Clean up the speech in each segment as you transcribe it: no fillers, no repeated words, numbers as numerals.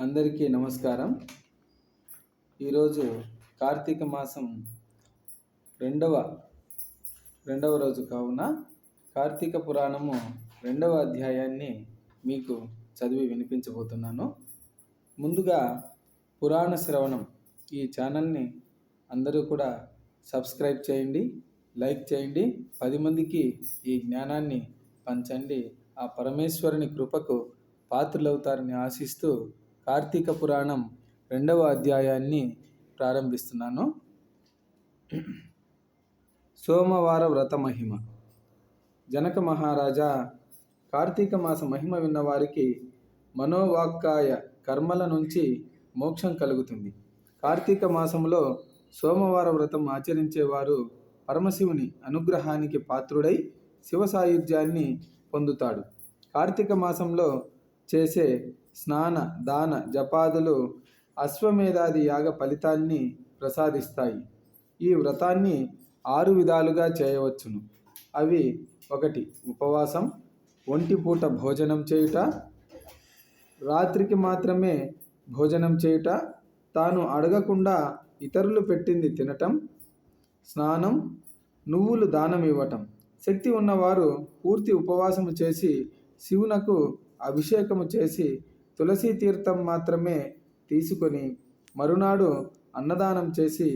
అందరికీ నమస్కారం. ఈరోజు కార్తీక మాసం రెండవ రోజు కావున కార్తీక పురాణము 2వ అధ్యాయాన్ని మీకు చదివి వినిపించబోతున్నాను. ముందుగా పురాణ శ్రవణం ఈ ఛానల్ని అందరూ కూడా సబ్స్క్రైబ్ చేయండి, లైక్ చేయండి, 10 మందికి ఈ జ్ఞానాన్ని పంచండి. ఆ పరమేశ్వరుని కృపకు పాత్రులవుతారని ఆశిస్తూ కార్తీక పురాణం 2వ అధ్యాయాన్ని ప్రారంభిస్తున్నాను. సోమవార వ్రత మహిమ. జనక మహారాజా, కార్తీక మాస మహిమ విన్నవారికి మనోవాక్కాయ కర్మల నుంచి మోక్షం కలుగుతుంది. కార్తీక మాసంలో సోమవార వ్రతం ఆచరించేవారు పరమశివుని అనుగ్రహానికి పాత్రుడై శివ సాయుధ్యాన్ని పొందుతాడు. కార్తీక మాసంలో చేసే స్నాన, దాన, జపాదులు అశ్వమేధాది యాగ ఫలితాన్ని ప్రసాదిస్తాయి. ఈ వ్రతాన్ని 6 విధాలుగా చేయవచ్చును. అవి: 1. ఉపవాసం, ఒంటిపూట భోజనం చేయుట, రాత్రికి మాత్రమే భోజనం చేయుట, తాను అడగకుండా ఇతరులు పెట్టింది తినటం, స్నానం, నువ్వులు దానం ఇవ్వటం. శక్తి ఉన్నవారు పూర్తి ఉపవాసము చేసి శివునకు అభిషేకము చేసి తులసీ తీర్థం మాత్రమే తీసుకొని మరునాడు అన్నదానం చేసి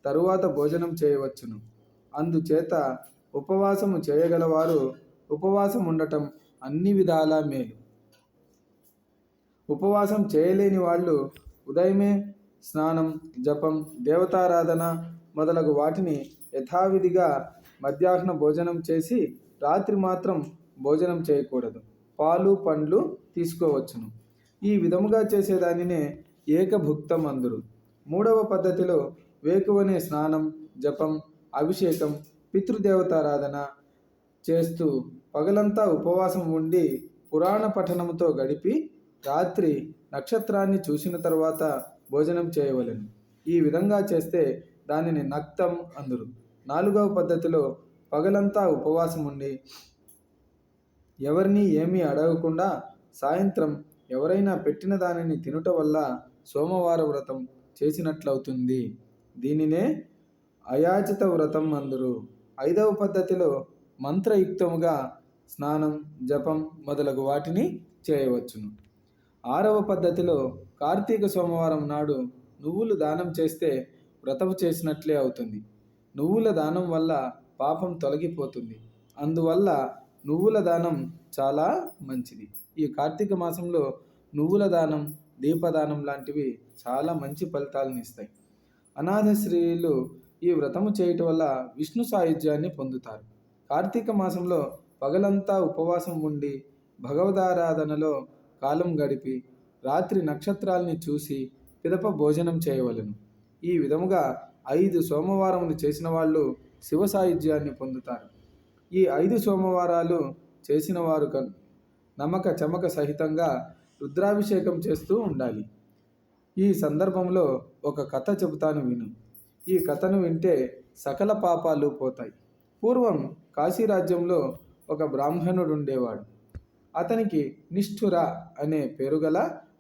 తరువాత భోజనం చేయవచ్చును. అందుచేత ఉపవాసము చేయగలవారు ఉపవాసం ఉండటం అన్ని విధాలా మేలు. ఉపవాసం చేయలేని వాళ్ళు ఉదయమే స్నానం, జపం, దేవతారాధన మొదలగు వాటిని యథావిధిగా మధ్యాహ్న భోజనం చేసి రాత్రి మాత్రం భోజనం చేయకూడదు. పాలు, పండ్లు తీసుకోవచ్చును. ఈ విధముగా చేసేదానినే ఏకభుక్తం అందురు. 3వ పద్ధతిలో వేకువనే స్నానం, జపం, అభిషేకం, పితృదేవతారాధన చేస్తూ పగలంతా ఉపవాసం ఉండి పురాణ పఠనముతో గడిపి రాత్రి నక్షత్రాన్ని చూసిన తర్వాత భోజనం చేయవలెను. ఈ విధంగా చేస్తే దానిని నక్తం అందురు. 4వ పద్ధతిలో పగలంతా ఉపవాసం ఉండి ఎవరిని ఏమీ అడగకుండా సాయంత్రం ఎవరైనా పెట్టిన దానిని తినుట వల్ల సోమవార వ్రతం చేసినట్లవుతుంది. దీనినే అయాచిత వ్రతం అందురు. 5వ పద్ధతిలో మంత్రయుక్తముగా స్నానం, జపం మొదలగు వాటిని చేయవచ్చును. 6వ పద్ధతిలో కార్తీక సోమవారం నాడు నువ్వులు దానం చేస్తే వ్రతము చేసినట్లే అవుతుంది. నువ్వుల దానం వల్ల పాపం తొలగిపోతుంది. అందువల్ల నువ్వుల దానం చాలా మంచిది. ఈ కార్తీక మాసంలో నువ్వుల దానం, దీపదానం లాంటివి చాలా మంచి ఫలితాలను ఇస్తాయి. అనాథ స్త్రీలు ఈ వ్రతము చేయటం వల్ల విష్ణు సాయుధ్యాన్ని పొందుతారు. కార్తీక మాసంలో పగలంతా ఉపవాసం ఉండి భగవదారాధనలో కాలం గడిపి రాత్రి నక్షత్రాల్ని చూసి పిదప భోజనం చేయవలెను. ఈ విధముగా 5 సోమవారములు చేసిన వాళ్ళు శివ సాయుధ్యాన్ని పొందుతారు. ఈ 5 సోమవారాలు చేసిన వారు నమక చమక సహితంగా రుద్రాభిషేకం చేస్తూ ఉండాలి. ఈ సందర్భంలో ఒక కథ చెబుతాను, విను. ఈ కథను వింటే సకల పాపాలు పోతాయి. పూర్వం కాశీరాజ్యంలో ఒక బ్రాహ్మణుడు ఉండేవాడు. అతనికి నిష్ఠుర అనే పేరుగల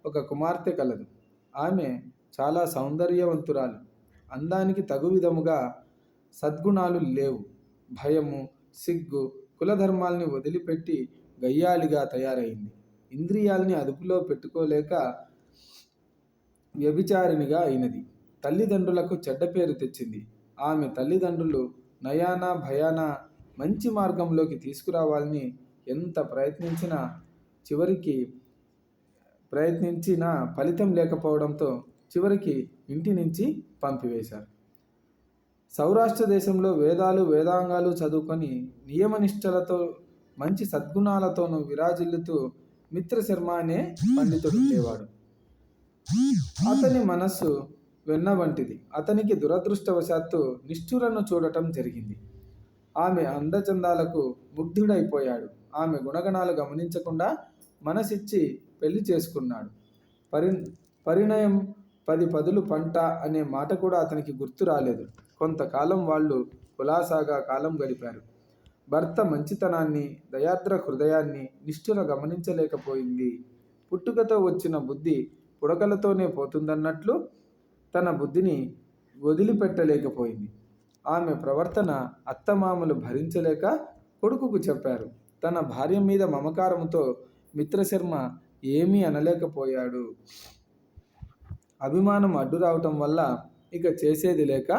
ఒక కుమార్తె కలదు. ఆమె చాలా సౌందర్యవంతురాలు. అందానికి తగు విధముగా సద్గుణాలు లేవు. భయము, సిగ్గు, కులధర్మాల్ని వదిలిపెట్టి గయ్యాలిగా తయారైంది. ఇంద్రియాల్ని అదుపులో పెట్టుకోలేక వ్యభిచారిణిగా అయినది. తల్లిదండ్రులకు చెడ్డ పేరు తెచ్చింది. ఆమె తల్లిదండ్రులు నయాన భయాన మంచి మార్గంలోకి తీసుకురావాలని ఎంత ప్రయత్నించినా ఫలితం లేకపోవడంతో చివరికి ఇంటి నుంచి పంపివేశారు. సౌరాష్ట్ర దేశంలో వేదాలు, వేదాంగాలు చదువుకొని నియమనిష్టలతో మంచి సద్గుణాలతోనూ విరాజిల్లుతూ మిత్రశర్మ అనే పండితుడు ఉండేవాడు. అతని మనస్సు వెన్న వంటిది. అతనికి దురదృష్టవశాత్తు నిష్ఠురను చూడటం జరిగింది. ఆమె అందచందాలకు ముగ్ధుడైపోయాడు. ఆమె గుణగణాలు గమనించకుండా మనసిచ్చి పెళ్లి చేసుకున్నాడు. పరిణయం 10 పదులు పంట అనే మాట కూడా అతనికి గుర్తు రాలేదు. కొంతకాలం వాళ్ళు కులాసాగా కాలం గడిపారు. భర్త మంచితనాన్ని, దయార్ద్ర హృదయాన్ని నిష్ఠుర గమనించలేకపోయింది. పుట్టుకతో వచ్చిన బుద్ధి పుడకలతోనే పోతుందన్నట్లు తన బుద్ధిని వదిలిపెట్టలేకపోయింది. ఆమె ప్రవర్తన అత్తమామలు భరించలేక కొడుకుకు చెప్పారు. తన భార్య మీద మమకారంతో మిత్రశర్మ ఏమీ అనలేకపోయాడు. అభిమానం అడ్డు రావటం వల్ల ఇక చేసేది లేక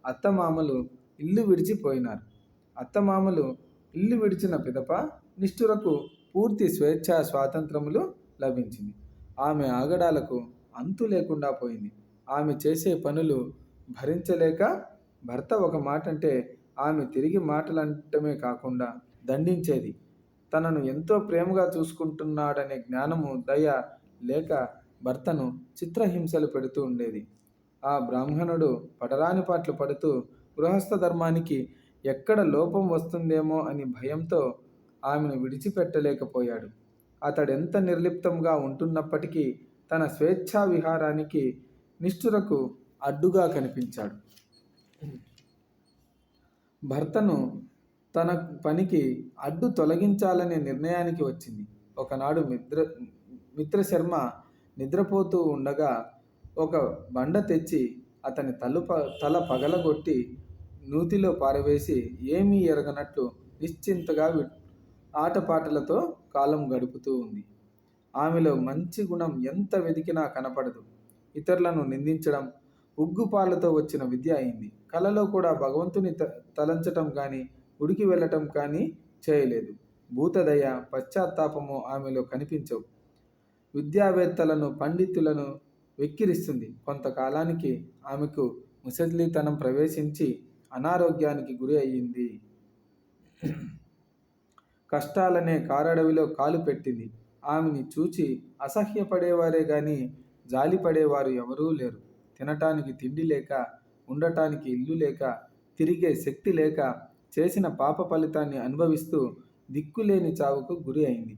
అత్తమామలు ఇల్లు విడిచిపోయినారు. అత్తమామలు ఇల్లు విడిచిన పిదప నిష్ఠురకు పూర్తి స్వేచ్ఛా స్వాతంత్రములు లభించింది. ఆమె ఆగడాలకు అంతు లేకుండా పోయింది. ఆమె చేసే పనులు భరించలేక భర్త ఒక మాట అంటే ఆమె తిరిగి మాటలంటమే కాకుండా దండించేది. తనను ఎంతో ప్రేమగా చూసుకుంటున్నాడనే జ్ఞానము, దయ లేక భర్తను చిత్రహింసలు పెడుతూ ఉండేది. ఆ బ్రాహ్మణుడు పడరాని పాటలు పడుతూ గృహస్థ ధర్మానికి ఎక్కడ లోపం వస్తుందేమో అని భయంతో ఆమెను విడిచిపెట్టలేకపోయాడు. అతడెంత నిర్లిప్తంగా ఉంటున్నప్పటికీ తన స్వేచ్ఛా విహారానికి నిష్ఠురకు అడ్డుగా కనిపించాడు. భర్తను తన పనికి అడ్డు తొలగించాలనే నిర్ణయానికి వచ్చింది. ఒకనాడు మిత్రశర్మ నిద్రపోతూ ఉండగా ఒక బండ తెచ్చి అతని తల పగలగొట్టి నూతిలో పారవేసి ఏమీ ఎరగనట్లు నిశ్చింతగా ఆటపాటలతో కాలం గడుపుతూ ఉంది. ఆమెలో మంచి గుణం ఎంత వెతికినా కనపడదు. ఇతరులను నిందించడం ఉగ్గుపాలతో వచ్చిన విద్య అయింది. కలలో కూడా భగవంతుని తలంచటం కానీ ఉడికి వెళ్ళటం కానీ చేయలేదు. భూతదయ, పశ్చాత్తాపము ఆమెలో కనిపించవు. విద్యావేత్తలను, పండితులను వెక్కిరిస్తుంది. కొంతకాలానికి ఆమెకు ముసలితనం ప్రవేశించి అనారోగ్యానికి గురి అయ్యింది. కష్టాలనే కారడవిలో కాలు పెట్టింది. ఆమెని చూచి అసహ్యపడేవారే గాని జాలిపడేవారు ఎవరూ లేరు. తినటానికి తిండి లేక, ఉండటానికి ఇల్లు లేక, తిరిగే శక్తి లేక చేసిన పాప ఫలితాన్ని అనుభవిస్తూ దిక్కులేని చావుకు గురి అయింది.